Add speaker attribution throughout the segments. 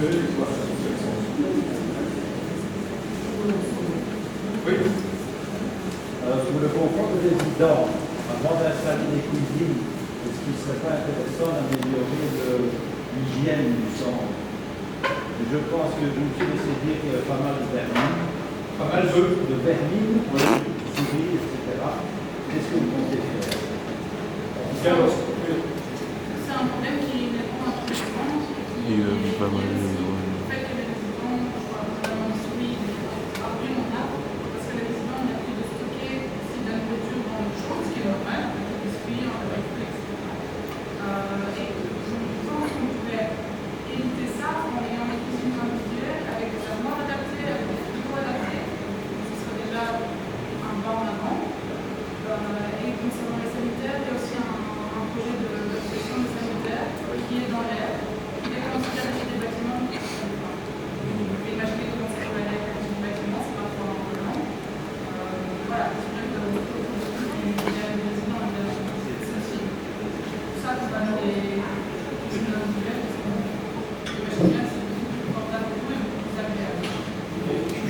Speaker 1: satisfait, soit satisfait sans doute. Oui.
Speaker 2: Sur le confort des résidents, avant d'installer des cuisines, est-ce qu'il ne serait pas intéressant d'améliorer l'hygiène du centre? Je pense que je me suis laissé dire qu'il y avait pas mal de vermine.
Speaker 1: Pas mal de
Speaker 2: vermine, souris, etc. Qu'est-ce que vous comptez faire?
Speaker 1: C'est
Speaker 3: un problème qui répond à tous les sens.
Speaker 4: Il y a pas mal de...
Speaker 3: Le fait que les résidents, notamment les souris, argument là, parce que les résidents ont l'habitude de stocker aussi de la nourriture dans le chaud, ce qui est normal, avec des biscuits, un réflexe, etc. Et je pense qu'on pourrait éviter ça en ayant des cuisines individuelles avec des armoires adaptées, avec des frigos adaptés. Ce serait déjà un pas en avant. Et concernant les sanitaires, il y a aussi un projet de gestion des sanitaires qui est dans l'air. Dès qu'on considère des bâtiments, ça dépend. Vous pouvez imaginer comment ça peut aller avec un bâtiment, c'est parfois un peu long. Voilà, c'est vrai que il y a des résidents et c'est aussi pour ça qu'on va dans les cuisines individuelles, parce qu'on imagine bien que c'est beaucoup plus confortable pour eux et beaucoup plus agréable.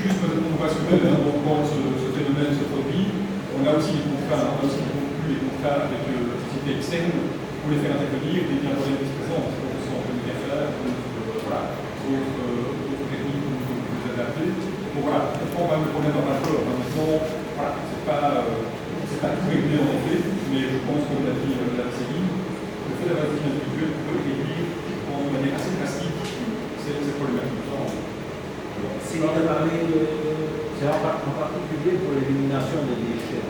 Speaker 1: juste pour rassurer, quand ce phénomène se produit, on a aussi des contrats, on a aussi conclu des contrats avec les sociétés externes pour les faire intervenir dès qu'il y a un problème qui se présente. Donc, ce sont des affaires, d'autres techniques plus adaptées. Donc voilà, on prend pas le problème en majeur. Maintenant, voilà, c'est pas tout réglé en effet, mais je pense que l'a dit Céline, le fait d'avoir des individuels peut réduire en manière assez drastique ces problématiques.
Speaker 2: Si on a parlé c'est en particulier pour l'élimination des déchets.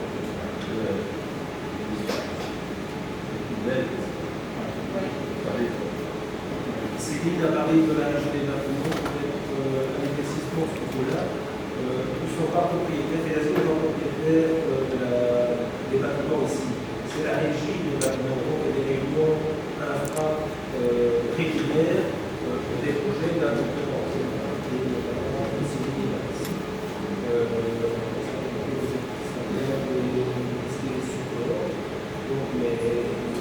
Speaker 2: Céline a parlé de la des bâtiments, peut-être un éclaircissement sur ce niveau-là. Nous ne sommes pas propriétaires, et les gens propriétaires des bâtiments ici. C'est la régie des bâtiments, donc il y a des réunions régulières pour des projets d'adoption.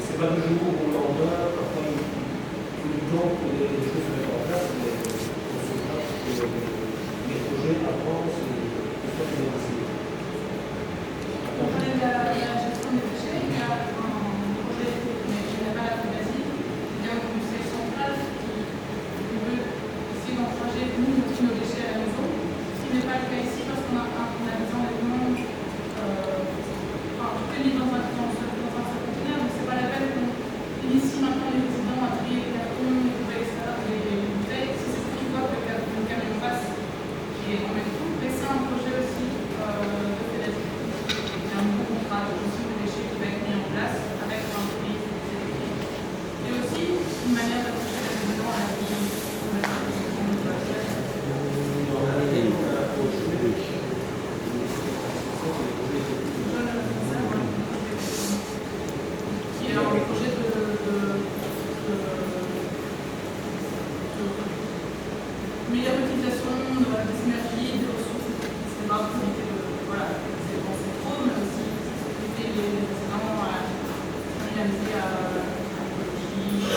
Speaker 2: C'est pas du jour au lendemain, parfois il faut du temps pour les choses se mettent en place, mais on se passe que les projets avancent et soient financés.
Speaker 3: On parlait de la gestion des déchets, il y a un projet général à Brésil, il y a un conseil central qui veut essayer d'encourager nous aussi nos déchets à la maison, ce qui n'est pas le cas ici parce qu'on a des enlèvements, tout est mis dans un conteneur, donc c'est pas la peine qu'on initie maintenant les résidents à trier les cartons, les poubelles, etc., les bouteilles, si c'est ce qui voit que le camion passe et on met tout, mais c'est un projet aussi de fédération. Il y a un nouveau contrat de gestion des déchets qui va être mis en place avec un prix. Et aussi une manière d'approcher les résidents à la cuisine. Il y a un projet de meilleure utilisation des synergies, des ressources. C'est pas pour éviter voilà, c'est trop, mais aussi éviter les résidents à familiariser à l'écologie.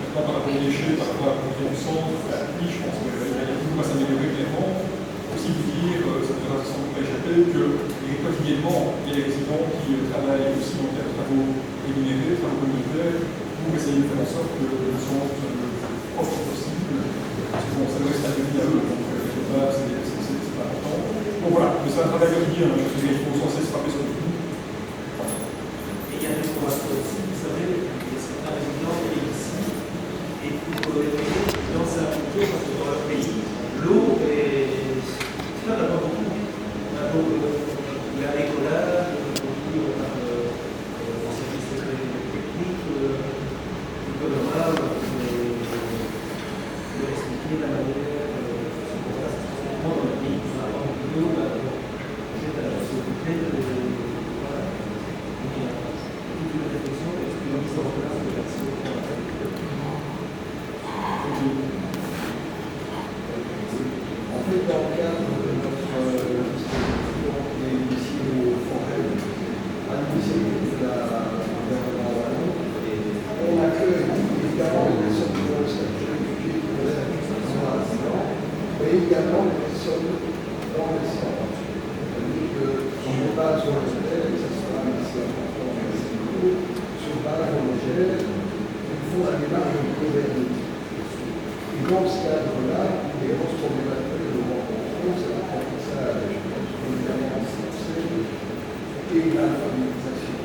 Speaker 1: Maintenant, par rapport aux déchets, par rapport à la production du sang, oui, je pense qu'il y a beaucoup à s'améliorer clairement. Aussi vous dire, ça ne devra sans doute pas échapper, que quotidiennement, il y a des résidents qui travaillent aussi dans le cadre de travaux rémunérés, travaux communautaires, pour essayer de faire en sorte que le sang soit le plus propre possible. Parce que bon, ça doit rester à eux, donc quelque part, c'est pas important. Donc voilà, mais c'est un travail quotidien, il faut sans cesse frapper sur le coup.
Speaker 2: Et il y a des formations aussi, vous savez, il y a certains résidents qui viennent ici, et pour les résidents, c'est appliqué parce que dans leur pays, l'eau est. C'est pas d'abord beaucoup. Il y a l'écolage, on a le service technique, l'économage, de expliquer la manière dont ça se transforme dans le pays. On a beaucoup d'eau, s'occuper de
Speaker 4: finalement, on est positionné dans les sciences. C'est-à-dire qu'on n'est pas sur le modèle, et ça sera assez important, assez nouveau, sur base homogène, il faut la démarche de gouvernance. Et dans ce cadre-là, les grosses problématiques que nous rencontrons, c'est l'apprentissage, évidemment, et l'alphabétisation.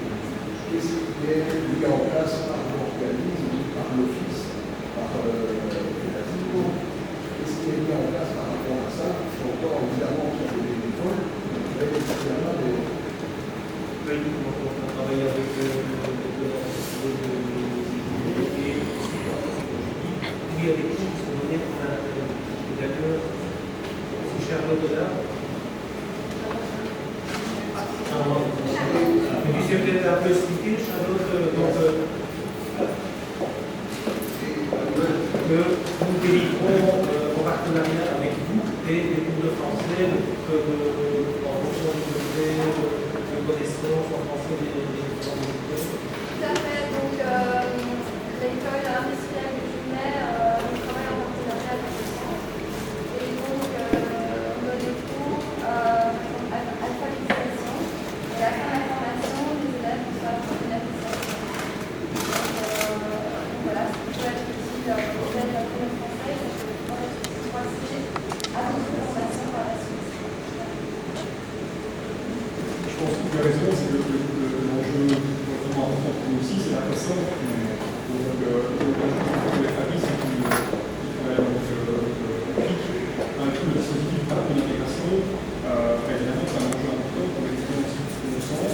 Speaker 4: Qu'est-ce qui est mis en place par l'organisme, par l'office, par l'État-Civil? Qu'est-ce qui est mis en place par rapport à ça? J'entends évidemment qu'il y a des bénévoles, mais il y en a des.
Speaker 2: On travaille avec il y a des cours qui sont donnés pour d'ailleurs, si Charlotte est là. Tu sais peut-être un peu expliquer, Charlotte, donc, que nous délivrons en partenariat avec vous des cours de français en fonction du degré de connaissance en français des différents degrés.
Speaker 5: Tout à fait. Donc, l'école industrielle du Jumet travaille en partenariat avec le centre. Et donc, on donne des cours alphabétisation. Et à la fin de la formation, les élèves reçoivent une attestation. Donc, voilà, ce qui peut être utile pour les élèves d'apprendre le français, c'est que vous pourrez accéder à d'autres formations par la suite.
Speaker 1: Je pense que tu as raison, c'est que l'enjeu vraiment important pour nous aussi, c'est la façon. Donc, les familles, c'est qui travaillent avec le dispositif par l'intégration. Évidemment, c'est un enjeu important pour les étudiants aussi de bon sens.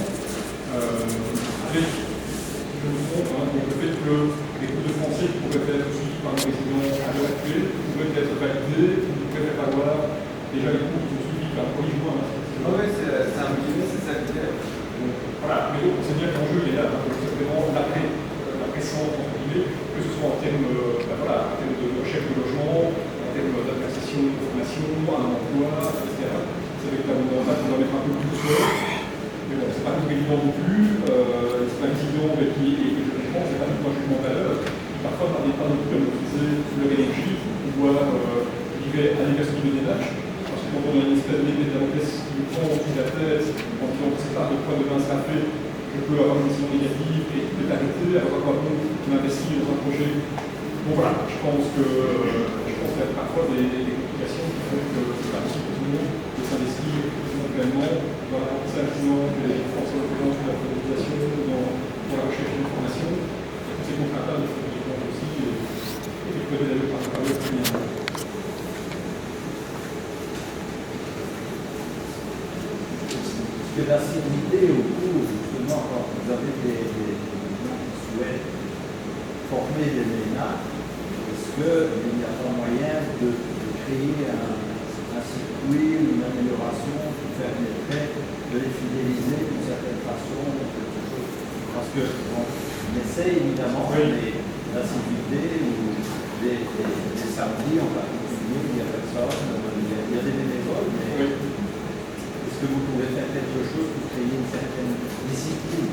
Speaker 1: Avec, si je me trompe, donc le fait que les cours de français qui pourraient être suivis par les résidents à l'heure actuelle pourraient être validés, qui pourraient faire valoir déjà les cours qui sont suivis par le 1er juin.
Speaker 6: Oui, c'est un guillemot, c'est ça l'idée.
Speaker 1: Voilà, mais donc c'est bien que l'enjeu est là, c'est vraiment l'après-centre, entre guillemets, que ce soit en termes de recherche de logement, en termes d'appréciation de formation, un emploi, etc. C'est avec la moment là qu'on va mettre un peu plus de soi. Mais bon, c'est pas tout évident non plus, c'est pas évident, mais je pense que c'est pas tout un jugement de valeur. Parfois, on n'est pas non plus à maîtriser leur énergie, voire, je dirais, à l'énergie de dénage. Quand on a une espèce d'épée de Damoclès qui nous prend au-dessus de la tête, en disant que c'est pas de quoi demain sera fait, je peux avoir une décision négative et peut arrêter, avoir un bon m'investir dans un projet. Donc voilà, je pense qu'il y a parfois des complications qui font que c'est pas possible pour tout le monde de s'investir pleinement dans l'apprentissage des forces de référence de la privatisation, dans la recherche d'information. Ces contraintes-là, il faut les prendre aussi et peut-être aller par le plus bien.
Speaker 7: Que l'assiduité au cours, justement, quand vous avez des gens qui souhaitent former des ménages, est-ce qu'il n'y a pas moyen de créer un circuit ou une amélioration qui permettrait de les fidéliser d'une certaine façon, quelque chose? Parce qu'on essaie évidemment l'assiduité ou des samedis, on va continuer, il n'y a personne, il y a des bénévoles, mais.
Speaker 1: Oui.
Speaker 7: Est-ce que vous pouvez faire quelque chose pour créer une certaine discipline?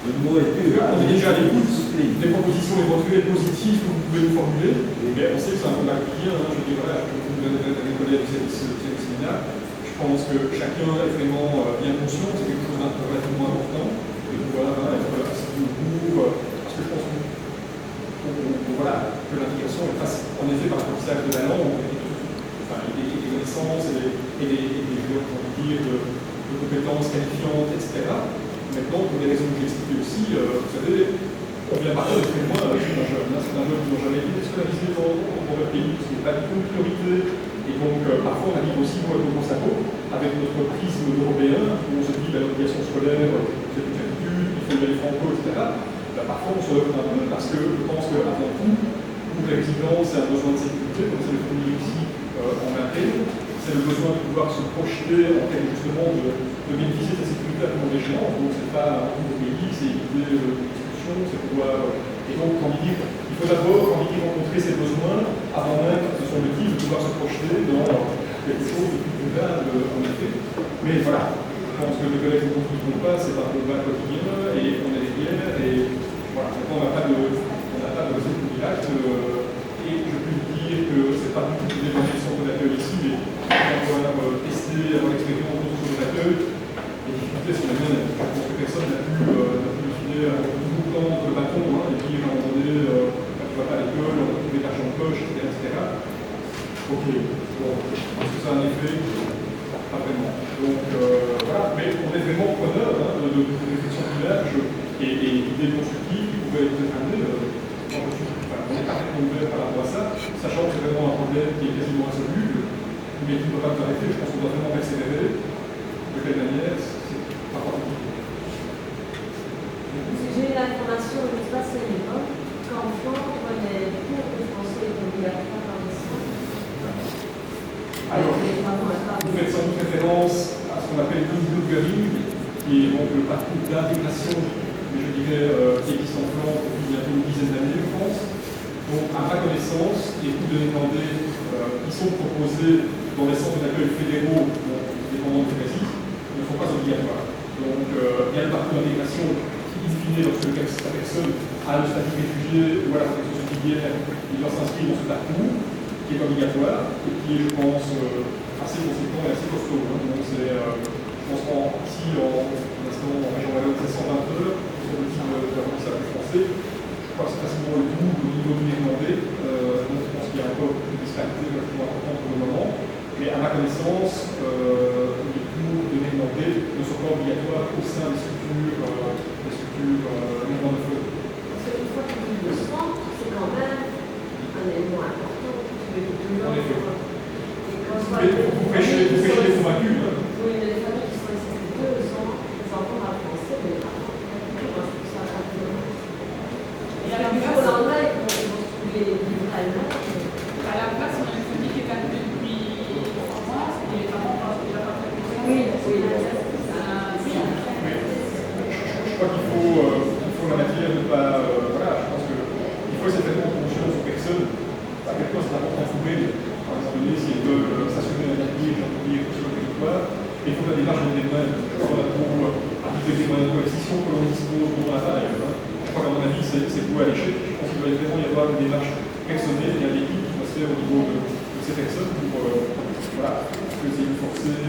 Speaker 7: Le mot est dur.
Speaker 1: On est déjà à l'écoute des propositions éventuelles positives que vous pouvez nous formuler. Mais on sait que c'est un peu mal quotidien. Je dirais, vous avez des collègues du séminaire. Je pense que chacun est vraiment bien conscient. C'est quelque chose d'un relativement important de pouvoir être assis au bout. Parce que je pense que l'intégration passe en effet par l'apprentissage de la langue. Des connaissances et de compétences qualifiantes, etc. Maintenant, pour des raisons que j'ai expliquées aussi, vous savez, on vient parler de très loin, certains jeunes qui n'ont jamais été scolarisés dans leur pays, parce qu'il n'y a pas du tout une priorité. Et donc, parfois, on arrive aussi pour être au Consaco, avec notre prisme européen, où on se dit l'obligation scolaire, c'est une certitude, il faut y aller franco, etc. Parfois, on se reprend un peu, parce que je pense qu'avant tout, pour les résidents, c'est un besoin de sécurité, comme c'est le premier ici. En interne, c'est le besoin de pouvoir se projeter en termes justement de bénéficier de la sécurité à tout les gens. Donc c'est pas un nouveau pays, c'est éviter l'expulsion, c'est pouvoir. Et donc, il faut d'abord rencontrer ses besoins avant même que ce soit le de pouvoir se projeter dans quelque chose de plus durable en effet. Mais voilà, je pense que les collègues ne comprendront pas, c'est un combat quotidien et on est derrière et voilà, maintenant on n'a pas de recette miracle. Et je peux vous dire que ce n'est pas du tout des gens qui sont de l'accueil ici, Ok, bon, est-ce que ça a un effet? Pas vraiment. Donc voilà, mais on est vraiment preneur de réflexion plus large et d'idées constructives qui pourraient être amenées. On est parfaitement ouvert par rapport à ça, sachant que c'est vraiment un problème qui est quasiment insoluble, mais qui ne peut pas nous arrêter. Je pense qu'on doit vraiment accélérer. De quelle manière, c'est pas compliqué.
Speaker 8: J'ai eu l'information, je ne sais pas si c'est l'époque, qu'en France, on prenait cours de français obligatoire par les centres.
Speaker 1: Alors, vous faites sans doute référence à ce qu'on appelle l'e-bloggering, qui est donc le parcours d'intégration, mais je dirais, qui existe en France depuis bientôt une dizaine d'années, je pense. Donc, à ma connaissance, les cours de néerlandais qui sont proposés dans les centres d'accueil fédéraux, dépendant du précis, ne sont pas obligatoires. Donc, il y a le parcours d'intégration qui, in fine, lorsque la personne a le statut de réfugié ou à la protection subsidiaire, il doit s'inscrire dans ce parcours qui est obligatoire et qui est, je pense, assez conséquent et assez costaud. Donc, c'est, je pense qu'ici, en région wallonne, c'est 120 heures sur le type d'apprentissage du français. Je crois que c'est facilement le double au niveau du néerlandais. Donc, je pense qu'il y a encore une disparité relativement importante pour le moment. Mais à ma connaissance, les cours de néerlandais ne sont pas obligatoires au sein des structures néerlandophones.
Speaker 8: Parce qu'une fois qu'on dit le centre, c'est quand même un élément important.
Speaker 1: En effet.
Speaker 8: Mais
Speaker 1: vous prêchez les convaincus.
Speaker 8: Oui, mais les familles qui sont ici depuis 2 ans, les enfants parlent français, mais les parents, moi je trouve ça rapidement. Et à la place, au lendemain, ils vont se trouver littéralement.
Speaker 3: À la place, on a une famille qui est arrivée depuis France et les parents parlent déjà pas très bien.
Speaker 8: Oui, oui.
Speaker 1: Je crois qu'il faut la matière de pas. Voilà, je pense qu'il faut essayer de faire confiance aux personnes. À quel point c'est important de trouver, par exemple, si elles veulent stationner un navire, sur le territoire, il faut que la démarche vienne d'elles-mêmes. Pour appliquer des moyens de coercition que l'on dispose pour la taille. Je crois qu'à mon avis, c'est voué à l'échec. Je pense qu'il doit vraiment y avoir une démarche personnelle et à l'équipe qui doit se faire au niveau de ces personnes pour voilà, que c'est une forcée